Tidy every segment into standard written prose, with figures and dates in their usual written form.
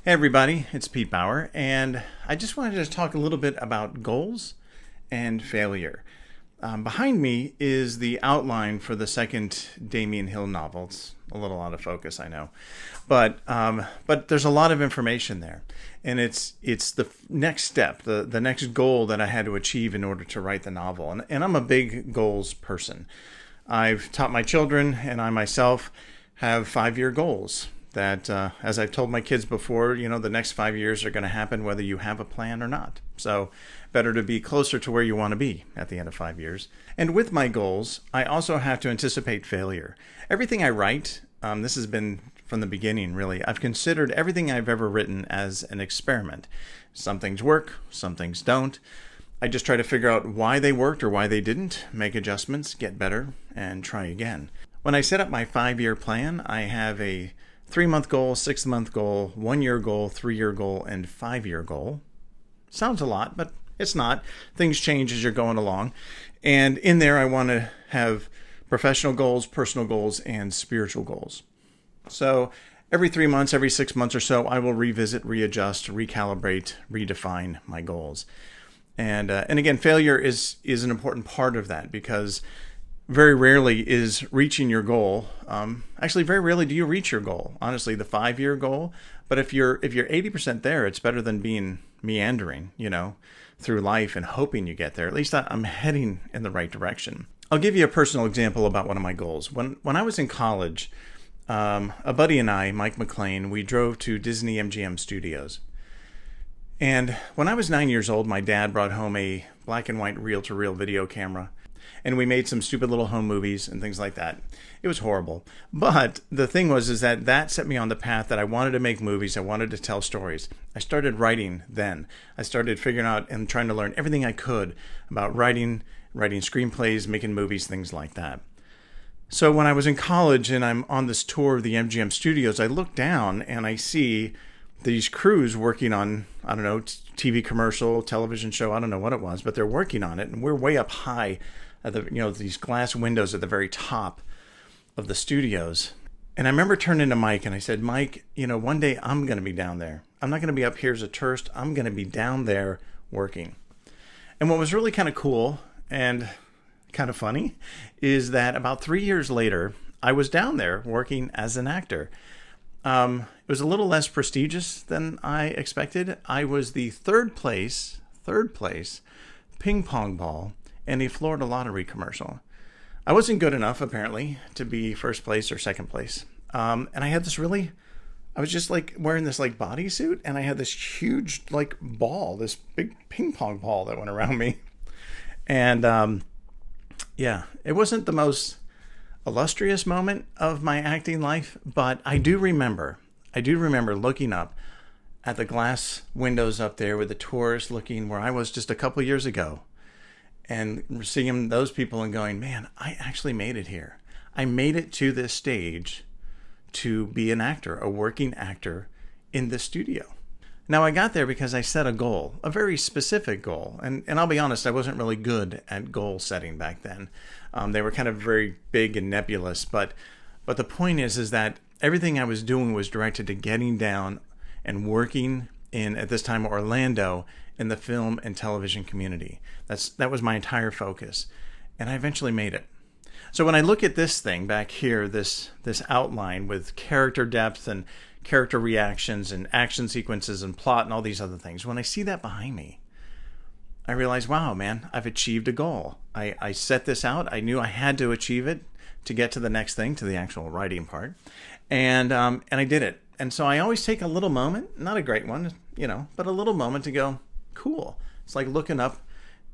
Hey everybody, it's Pete Bauer, and I just wanted to talk a little bit about goals and failure. Behind me is the outline for the second Damien Hill novel. It's a little out of focus, I know, but there's a lot of information there, and it's the next step, the next goal that I had to achieve in order to write the novel. And I'm a big goals person. I've taught my children, and I myself have 5-year goals that, as I've told my kids before, the next 5 years are going to happen whether you have a plan or not. So better to be closer to where you want to be at the end of 5 years. And with my goals, I also have to anticipate failure. Everything I write, this has been from the beginning, really. I've considered everything I've ever written as an experiment. Some things work, some things don't. I just try to figure out why they worked or why they didn't, make adjustments, get better, and try again. When I set up my 5-year plan, I have a 3-month goal, 6-month goal, 1-year goal, 3-year goal, and 5-year goal. Sounds a lot, but it's not. Things change as you're going along. And in there, I want to have professional goals, personal goals, and spiritual goals. So every 3 months, every 6 months or so, I will revisit, readjust, recalibrate, redefine my goals. And again, failure is an important part of that, because very rarely is reaching your goal. Actually, very rarely do you reach your goal. Honestly, the 5-year goal. But if you're 80% there, it's better than being meandering, through life and hoping you get there. At least I'm heading in the right direction. I'll give you a personal example about one of my goals. When I was in college, a buddy and I, Mike McLean, we drove to Disney MGM Studios. And when I was 9 years old, my dad brought home a black and white reel-to-reel video camera. And we made some stupid little home movies and things like that. It was horrible. But the thing was that set me on the path that I wanted to make movies. I wanted to tell stories. I started writing then. I started figuring out and trying to learn everything I could about writing screenplays, making movies, things like that. So when I was in college and I'm on this tour of the MGM studios, I look down and I see these crews working on, I don't know, TV commercial, television show, I don't know what it was, but they're working on it. And we're way up high at these glass windows at the very top of the studios. And I remember turning to Mike and I said, Mike, one day I'm going to be down there. I'm not going to be up here as a tourist. I'm going to be down there working. And what was really kind of cool and kind of funny is that about 3 years later, I was down there working as an actor. It was a little less prestigious than I expected. I was the third place ping pong ball in a Florida lottery commercial. I wasn't good enough, apparently, to be first place or second place. And I had I was just wearing this bodysuit, and I had this huge ball, this big ping pong ball that went around me. And yeah, it wasn't the most illustrious moment of my acting life, but I do remember looking up at the glass windows up there with the tourists looking where I was just a couple years ago, and seeing those people and going, man, I actually made it here. I made it to this stage to be an actor, a working actor in the studio. Now, I got there because I set a goal, a very specific goal. And I'll be honest, I wasn't really good at goal setting back then. They were kind of very big and nebulous. But the point is that everything I was doing was directed to getting down and working in, at this time, Orlando, in the film and television community. That was my entire focus. And I eventually made it. So when I look at this thing back here, this outline with character depth and character reactions and action sequences and plot and all these other things, when I see that behind me, I realize, wow, man, I've achieved a goal. I set this out. I knew I had to achieve it to get to the next thing, to the actual writing part. And I did it. And so I always take a little moment, not a great one, but a little moment to go, cool. It's like looking up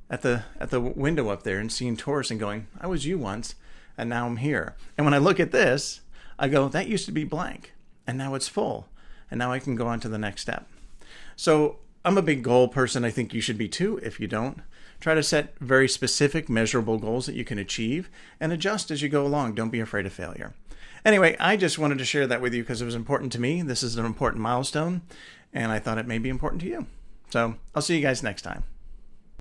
at the window up there and seeing tourists and going, I was you once, and now I'm here. And when I look at this, I go, that used to be blank, and now it's full, and now I can go on to the next step. So I'm a big goal person. I think you should be too. If you don't, try to set very specific, measurable goals that you can achieve and adjust as you go along. Don't be afraid of failure. Anyway, I just wanted to share that with you because it was important to me. This is an important milestone, and I thought it may be important to you. So I'll see you guys next time.